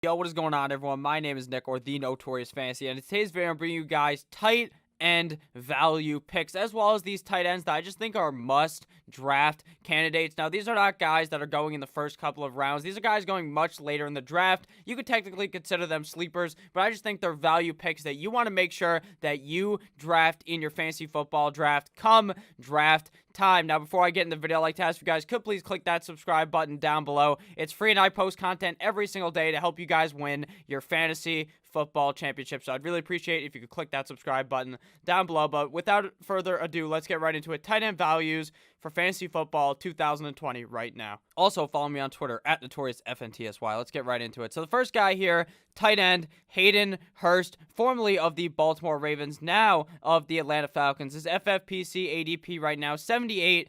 Yo, what is going on, everyone? My name is Nick, or The Notorious Fantasy, and in today's video, I'm bringing you guys tight end value picks, as well as these tight ends that I just think are must draft candidates. Now, these are not guys that are going in the first couple of rounds. These are guys going much later in the draft. You could technically consider them sleepers, but I just think they're value picks that you want to make sure that you draft in your fantasy football draft come draft time. Now, before I get in the video, I'd like to ask you guys, could please click that subscribe button down below. It's free, and I post content every single day to help you guys win your fantasy football championship. So I'd really appreciate it if you could click that subscribe button down below. But without further ado, let's get right into it. Tight end values for fantasy football 2020 right now. Also, follow me on Twitter at NotoriousFNTSY. Let's get right into it. So the first guy here, tight end Hayden Hurst, formerly of the Baltimore Ravens, now of the Atlanta Falcons. His FFPC ADP right now, 78.63,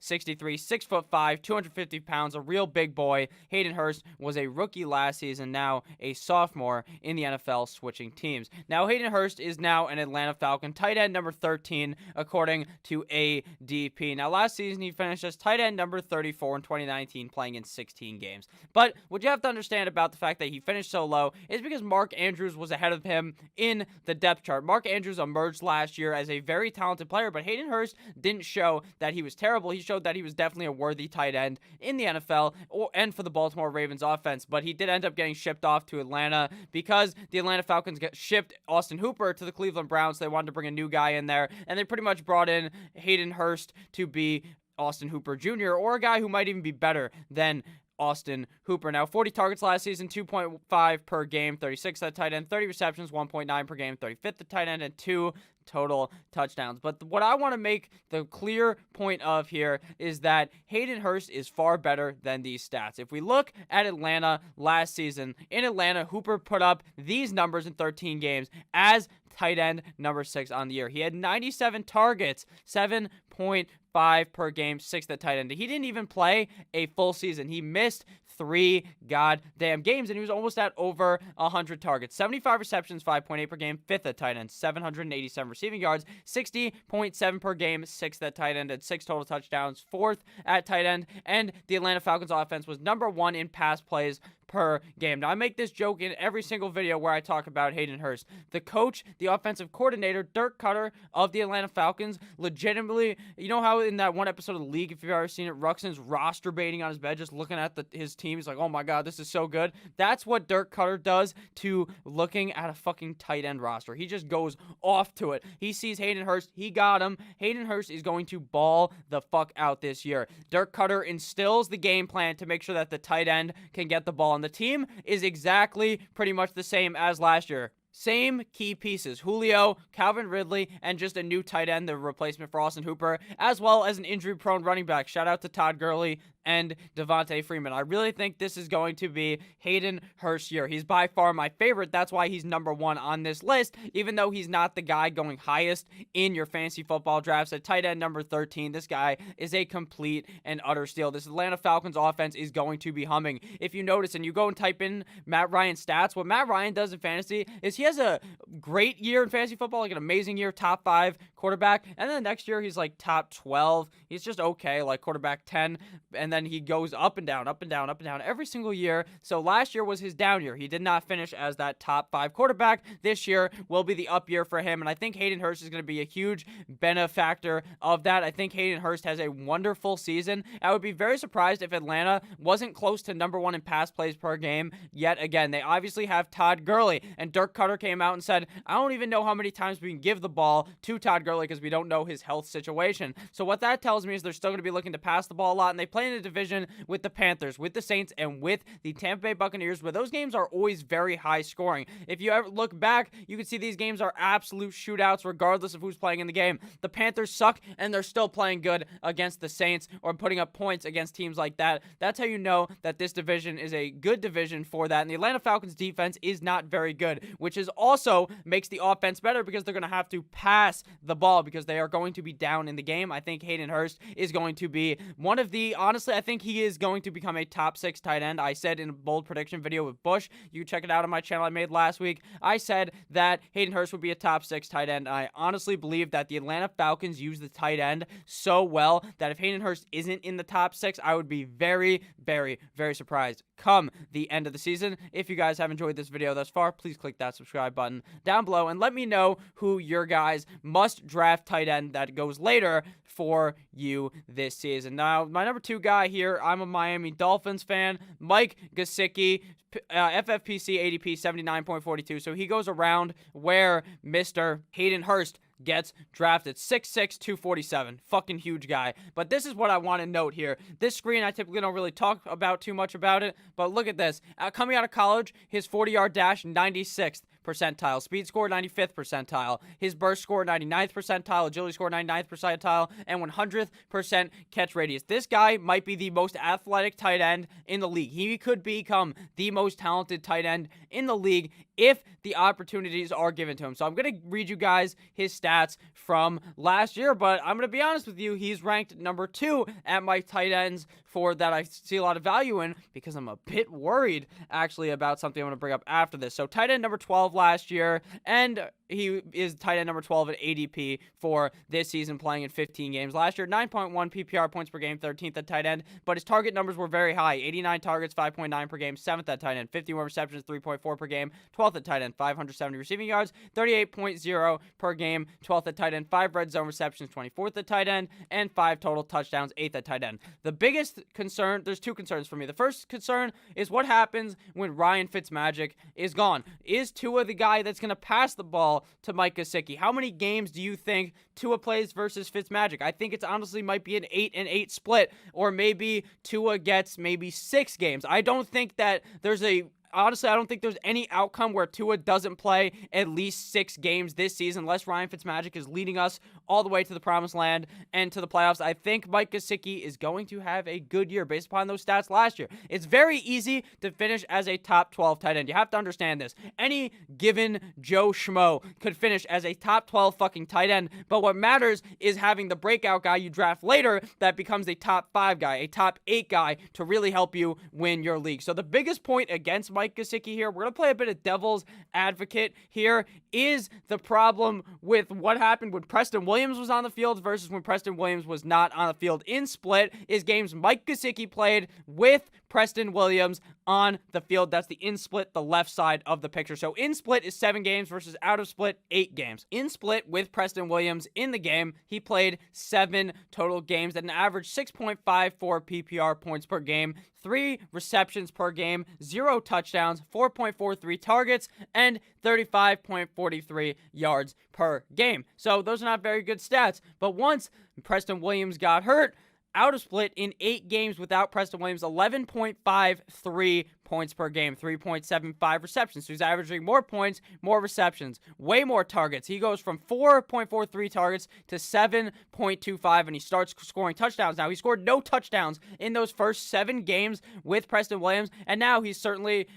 6'5", 250 pounds, a real big boy. Hayden Hurst was a rookie last season, now a sophomore in the NFL, switching teams. Now, Hayden Hurst is now an Atlanta Falcon, tight end number 13, according to ADP. Now, last season, he finished as tight end number 34 in 2019, playing in 16 games. But what you have to understand about the fact that he finished so low is because Mark Andrews was ahead of him in the depth chart. Mark Andrews emerged last year as a very talented player, but Hayden Hurst didn't show that he was terrible. He showed that he was definitely a worthy tight end in the NFL and for the Baltimore Ravens offense, but he did end up getting shipped off to Atlanta because the Atlanta Falcons shipped Austin Hooper to the Cleveland Browns. So they wanted to bring a new guy in there, and they pretty much brought in Hayden Hurst to be Austin Hooper Jr., or a guy who might even be better than Austin Hooper. Now, 40 targets last season, 2.5 per game, 36 at tight end, 30 receptions, 1.9 per game, 35th at tight end, and 2 total touchdowns. But what I want to make the clear point of here is that Hayden Hurst is far better than these stats. If we look at Atlanta last season, in Atlanta, Hooper put up these numbers in 13 games as tight end number 6 on the year. He had 97 targets, 7.5 per game, 6th at tight end. He didn't even play a full season. He missed 3 goddamn games, and he was almost at over 100 targets. 75 receptions, 5.8 per game, 5th at tight end, 787 receiving yards, 60.7 per game, 6th at tight end, and 6 total touchdowns, 4th at tight end, and the Atlanta Falcons offense was number 1 in pass plays per game. Now, I make this joke in every single video where I talk about Hayden Hurst. The coach, the offensive coordinator, Dirk Cutter of the Atlanta Falcons, legitimately, you know how in that one episode of The League, if you've ever seen it, Ruxin's roster baiting on his bed, just looking at his team. He's like, oh my God, this is so good. That's what Dirk Cutter does to looking at a fucking tight end roster. He just goes off to it. He sees Hayden Hurst. He got him. Hayden Hurst is going to ball the fuck out this year. Dirk Cutter instills the game plan to make sure that the tight end can get the ball, and the team is exactly pretty much the same as last year. Same key pieces, Julio, Calvin Ridley, and just a new tight end, the replacement for Austin Hooper, as well as an injury-prone running back. Shout out to Todd Gurley and Devontae Freeman. I really think this is going to be Hayden Hurst's year. He's by far my favorite. That's why he's number 1 on this list, even though he's not the guy going highest in your fantasy football drafts. At tight end number 13, this guy is a complete and utter steal. This Atlanta Falcons offense is going to be humming. If you notice and you go and type in Matt Ryan's stats, what Matt Ryan does in fantasy is he has a great year in fantasy football, like an amazing year, top 5 quarterback, and then the next year he's like top 12. He's just okay, like quarterback 10, and then he goes up and down, up and down, up and down every single year. So last year was his down year. He did not finish as that top 5 quarterback. This year will be the up year for him, and I think Hayden Hurst is going to be a huge benefactor of that. I think Hayden Hurst has a wonderful season. I would be very surprised if Atlanta wasn't close to number 1 in pass plays per game yet again. They obviously have Todd Gurley, and Dirk Cutter came out and said, I don't even know how many times we can give the ball to Todd Gurley because we don't know his health situation. So what that tells me is they're still going to be looking to pass the ball a lot, and they play in a division with the Panthers, with the Saints, and with the Tampa Bay Buccaneers, where those games are always very high scoring. If you ever look back, you can see these games are absolute shootouts regardless of who's playing in the game. The Panthers suck, and they're still playing good against the Saints or putting up points against teams like that. That's how you know that this division is a good division for that. And the Atlanta Falcons defense is not very good, which is also makes the offense better because they're going to have to pass the ball because they are going to be down in the game. I think Hayden Hurst is going to be one of the, honestly, honestly, I think he is going to become a top 6 tight end. I said in a bold prediction video with Bush, you can check it out on my channel I made last week. I said that Hayden Hurst would be a top 6 tight end. I honestly believe that the Atlanta Falcons use the tight end so well that if Hayden Hurst isn't in the top 6, I would be very, very, very surprised come the end of the season. If you guys have enjoyed this video thus far, please click that subscribe button down below and let me know who your guys must draft tight end that goes later for you this season. Now, my number 2 guy here, I'm a Miami Dolphins fan, Mike Gesicki, FFPC ADP 79.42. So he goes around where Mr. Hayden Hurst gets drafted. 6'6", 247. Fucking huge guy. But this is what I want to note here. This screen, I typically don't really talk about too much about it, but look at this. Coming out of college, his 40-yard dash, 96th percentile. Speed score, 95th percentile. His burst score, 99th percentile. Agility score, 99th percentile. And 100th catch radius. This guy might be the most athletic tight end in the league. He could become the most talented tight end in the league if the opportunities are given to him. So I'm going to read you guys his stats from last year, but I'm going to be honest with you, he's ranked number 2 at my tight ends for that I see a lot of value in because I'm a bit worried actually about something I'm going to bring up after this. So tight end number 12 last year, and he is tight end number 12 at ADP for this season, playing in 15 games. Last year, 9.1 PPR points per game, 13th at tight end, but his target numbers were very high. 89 targets, 5.9 per game, 7th at tight end. 51 receptions, 3.4 per game, 12th at tight end. 570 receiving yards, 38.0 per game, 12th at tight end. 5 red zone receptions, 24th at tight end, and 5 total touchdowns, 8th at tight end. The biggest concern, there's 2 concerns for me. The first concern is what happens when Ryan Fitzmagic is gone. Is Tua the guy that's going to pass the ball to Mike Gesicki? How many games do you think Tua plays versus Fitzmagic? I think it's honestly might be an 8-8 split, or maybe Tua gets maybe 6 games. I don't think that there's a Honestly, I don't think there's any outcome where Tua doesn't play at least 6 games this season unless Ryan Fitzmagic is leading us all the way to the promised land and to the playoffs. I think Mike Gesicki is going to have a good year based upon those stats last year. It's very easy to finish as a top 12 tight end. You have to understand this. Any given Joe Schmo could finish as a top 12 fucking tight end, but what matters is having the breakout guy you draft later that becomes a top 5 guy, a top 8 guy to really help you win your league. So the biggest point against Mike Gesicki here, we're going to play a bit of devil's advocate here, is the problem with what happened when Preston Williams was on the field versus when Preston Williams was not on the field. In split is games Mike Gesicki played with Preston Williams on the field. That's the in split, the left side of the picture. So in split is 7 games versus out of split 8 games. In split with Preston Williams in the game, he played 7 total games at an average 6.54 PPR points per game, 3 receptions per game, 0 touchdowns, 4.43 targets, and 35.43 yards per game. So those are not very good stats. But once Preston Williams got hurt, out of split in 8 games without Preston Williams, 11.53 points per game, 3.75 receptions. So he's averaging more points, more receptions, way more targets. He goes from 4.43 targets to 7.25, and he starts scoring touchdowns. Now, he scored no touchdowns in those first 7 games with Preston Williams, and now he's certainly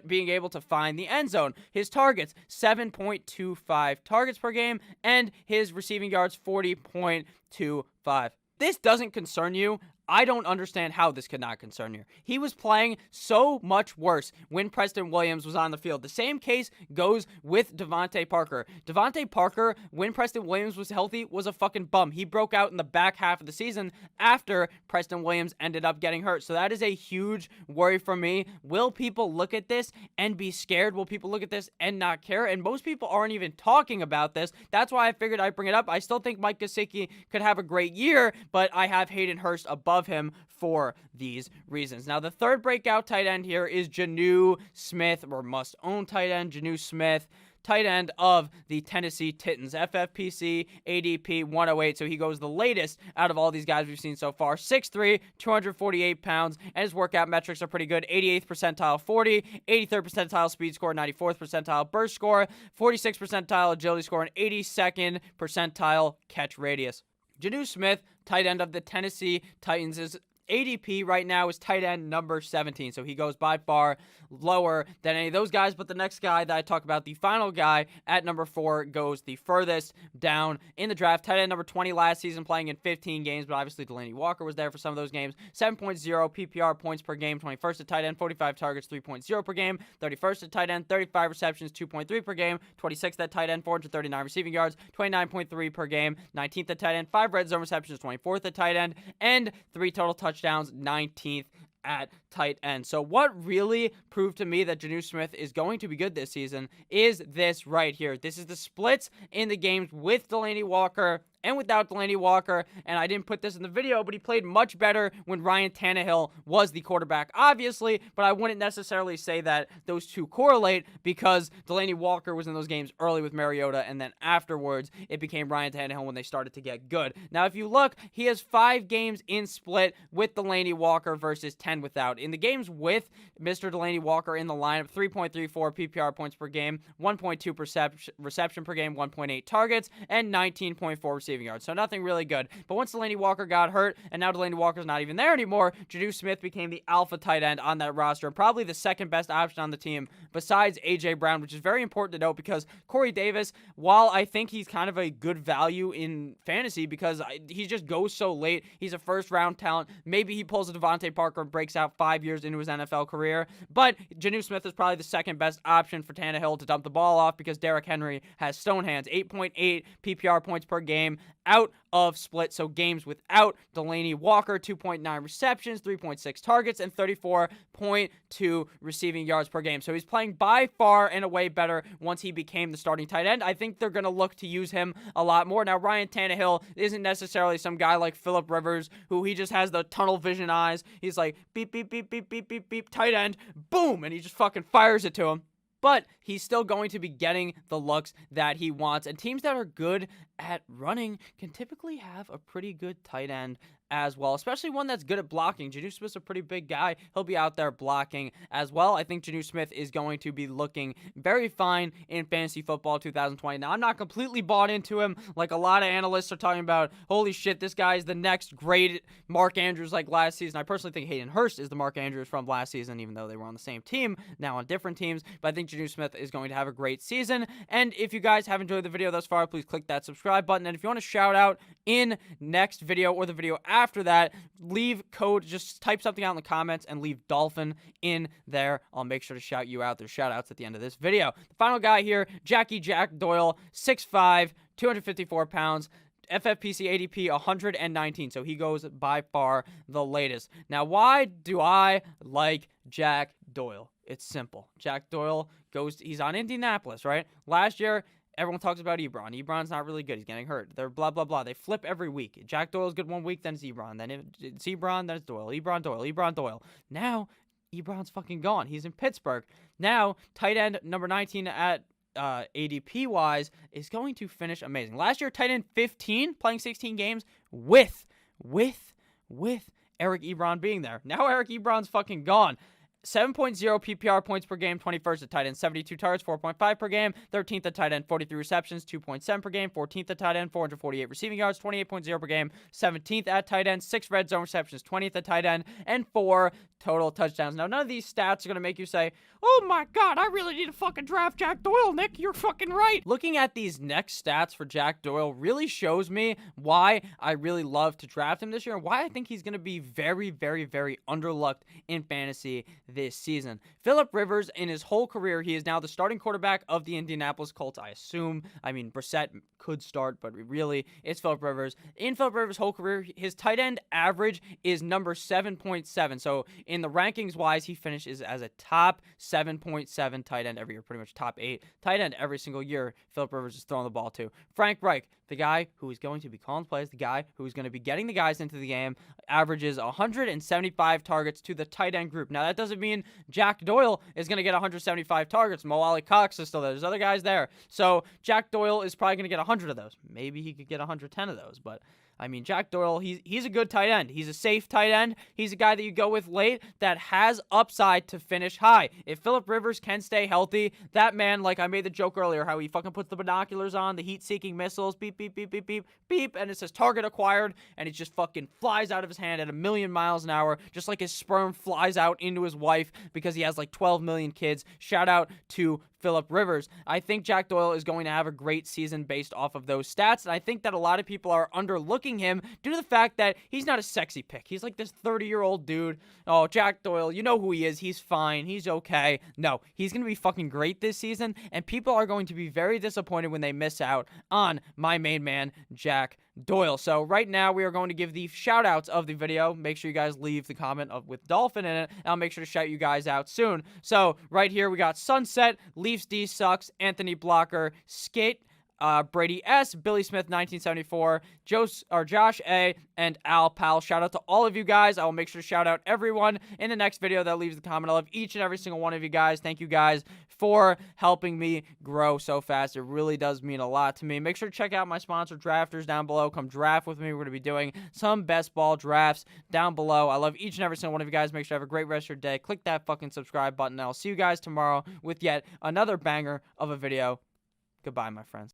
being able to find the end zone. His targets, 7.25 targets per game, and his receiving yards, 40.25. This doesn't concern you. I don't understand how this could not concern you. He was playing so much worse when Preston Williams was on the field. The same case goes with Devontae Parker. Devontae Parker, when Preston Williams was healthy, was a fucking bum. He broke out in the back half of the season after Preston Williams ended up getting hurt. So that is a huge worry for me. Will people look at this and be scared? Will people look at this and not care? And most people aren't even talking about this. That's why I figured I'd bring it up. I still think Mike Gesicki could have a great year, but I have Hayden Hurst above him for these reasons. Now, the third breakout tight end here is Janu Smith, or must-own tight end, Janu Smith, tight end of the Tennessee Titans, FFPC ADP 108, so he goes the latest out of all these guys we've seen so far. 6'3", 248 pounds, and his workout metrics are pretty good. 88th percentile 40, 83rd percentile speed score, 94th percentile burst score, 46th percentile agility score, and 82nd percentile catch radius. Janu Smith, tight end of the Tennessee Titans, is ADP right now is tight end number 17. So he goes by far lower than any of those guys. But the next guy that I talk about, the final guy at number 4, goes the furthest down in the draft. Tight end number 20 last season, playing in 15 games, but obviously Delanie Walker was there for some of those games. 7.0 PPR points per game, 21st at tight end, 45 targets, 3.0 per game. 31st at tight end, 35 receptions, 2.3 per game. 26th at tight end, 439 receiving yards, 29.3 per game. 19th at tight end, 5 red zone receptions, 24th at tight end, and 3 total touchdowns, 19th at tight end. So what really proved to me that Janu Smith is going to be good this season is this right here. This is the splits in the games with Delanie Walker and without Delanie Walker, and I didn't put this in the video, but he played much better when Ryan Tannehill was the quarterback, obviously, but I wouldn't necessarily say that those two correlate because Delanie Walker was in those games early with Mariota, and then afterwards, it became Ryan Tannehill when they started to get good. Now, if you look, he has 5 games in split with Delanie Walker versus 10 without. In the games with Mr. Delanie Walker in the lineup, 3.34 PPR points per game, 1.2 reception per game, 1.8 targets, and 19.4 receiving yards. So nothing really good. But once Delanie Walker got hurt, and now Delanie Walker's not even there anymore, Janu Smith became the alpha tight end on that roster, probably the second best option on the team besides A.J. Brown, which is very important to note because Corey Davis, while I think he's kind of a good value in fantasy because he just goes so late, he's a first-round talent. Maybe he pulls a Devontae Parker and breaks out 5 years into his NFL career, but Janu Smith is probably the second best option for Tannehill to dump the ball off because Derrick Henry has stone hands. 8.8 PPR points per game out of split, so games without Delanie Walker, 2.9 receptions, 3.6 targets, and 34.2 receiving yards per game. So he's playing by far and away better once he became the starting tight end. I think they're going to look to use him a lot more. Now, Ryan Tannehill isn't necessarily some guy like Phillip Rivers, who he just has the tunnel vision eyes. He's like, beep, beep, beep, beep, beep, beep, beep, tight end, boom, and he just fucking fires it to him. But he's still going to be getting the looks that he wants. And teams that are good at running can typically have a pretty good tight end as well, especially one that's good at blocking. Janu Smith's a pretty big guy. He'll be out there blocking as well. I think Janu Smith is going to be looking very fine in fantasy football 2020. Now, I'm not completely bought into him like a lot of analysts are talking about. Holy shit, this guy is the next great Mark Andrews like last season. I personally think Hayden Hurst is the Mark Andrews from last season, even though they were on the same team, now on different teams. But I think Janu Smith is going to have a great season. And if you guys have enjoyed the video thus far, please click that subscribe button. And if you want to shout out in next video or the video after that, leave code, just type something out in the comments and leave Dolphin in there. I'll make sure to shout you out. There's shout outs at the end of this video. The final guy here, Jack Doyle, 6'5", 254 pounds. FFPC ADP 119, so he goes by far the latest. Now, why do I like Jack Doyle? It's simple. Jack Doyle he's on Indianapolis, right? Last year, everyone talks about Ebron. Ebron's not really good. He's getting hurt. They're blah, blah, blah. They flip every week. Jack Doyle's good one week, then it's Ebron. Then it's Ebron, then it's Doyle. Ebron, Doyle. Ebron, Doyle. Now, Ebron's fucking gone. He's in Pittsburgh. Now, tight end number 19 at ADP-wise is going to finish amazing. Last year, tight end 15, playing 16 games with Eric Ebron being there. Now Eric Ebron's fucking gone. 7.0 PPR points per game, 21st at tight end, 72 targets, 4.5 per game, 13th at tight end, 43 receptions, 2.7 per game, 14th at tight end, 448 receiving yards, 28.0 per game, 17th at tight end, 6 red zone receptions, 20th at tight end, and 4 total touchdowns. Now, none of these stats are going to make you say, oh my god, I really need to fucking draft Jack Doyle, Nick, you're fucking right. Looking at these next stats for Jack Doyle really shows me why I really love to draft him this year and why I think he's going to be very, very, very underlooked in fantasy this season. Phillip Rivers, in his whole career, he is now the starting quarterback of the Indianapolis Colts, I assume. I mean, Brissett could start, but really, it's Phillip Rivers. In Phillip Rivers' whole career, his tight end average is number 7.7. So in the rankings-wise, he finishes as a top 7.7 tight end every year, pretty much top 8 tight end every single year. Phillip Rivers is throwing the ball to. Frank Reich, the guy who is going to be calling plays, the guy who is going to be getting the guys into the game, averages 175 targets to the tight end group. Now, that doesn't mean Jack Doyle is going to get 175 targets. Mo Ali Cox is still there. There's other guys there. So Jack Doyle is probably going to get 100 of those. Maybe he could get 110 of those, but I mean, Jack Doyle, he's a good tight end. He's a safe tight end. He's a guy that you go with late that has upside to finish high. If Phillip Rivers can stay healthy, that man, like I made the joke earlier, how he fucking puts the binoculars on, the heat-seeking missiles, beep, beep, beep, beep, beep, beep, and it says target acquired, and he just fucking flies out of his hand at 1,000,000 miles an hour, just like his sperm flies out into his wife because he has like 12 million kids. Shout out to Phillip Rivers. I think Jack Doyle is going to have a great season based off of those stats, and I think that a lot of people are underlooking him due to the fact that he's not a sexy pick. He's like this 30-year-old dude. Oh, Jack Doyle, you know who he is. He's fine. He's okay. No, he's going to be fucking great this season, and people are going to be very disappointed when they miss out on my main man, Jack Doyle. So right now we are going to give the shout outs of the video. Make sure you guys leave the comment with Dolphin in it, and I'll make sure to shout you guys out soon. So right here we got Sunset, Leafs D sucks, Anthony Blocker, Skate, Brady S, Billy Smith 1974, Josh A, and Al Pal. Shout out to all of you guys. I will make sure to shout out everyone in the next video that leaves the comment. I love each and every single one of you guys. Thank you guys for helping me grow so fast. It really does mean a lot to me. Make sure to check out my sponsor, Drafters, down below. Come draft with me. We're going to be doing some best ball drafts down below. I love each and every single one of you guys. Make sure you have a great rest of your day. Click that fucking subscribe button. I'll see you guys tomorrow with yet another banger of a video. Goodbye, my friends.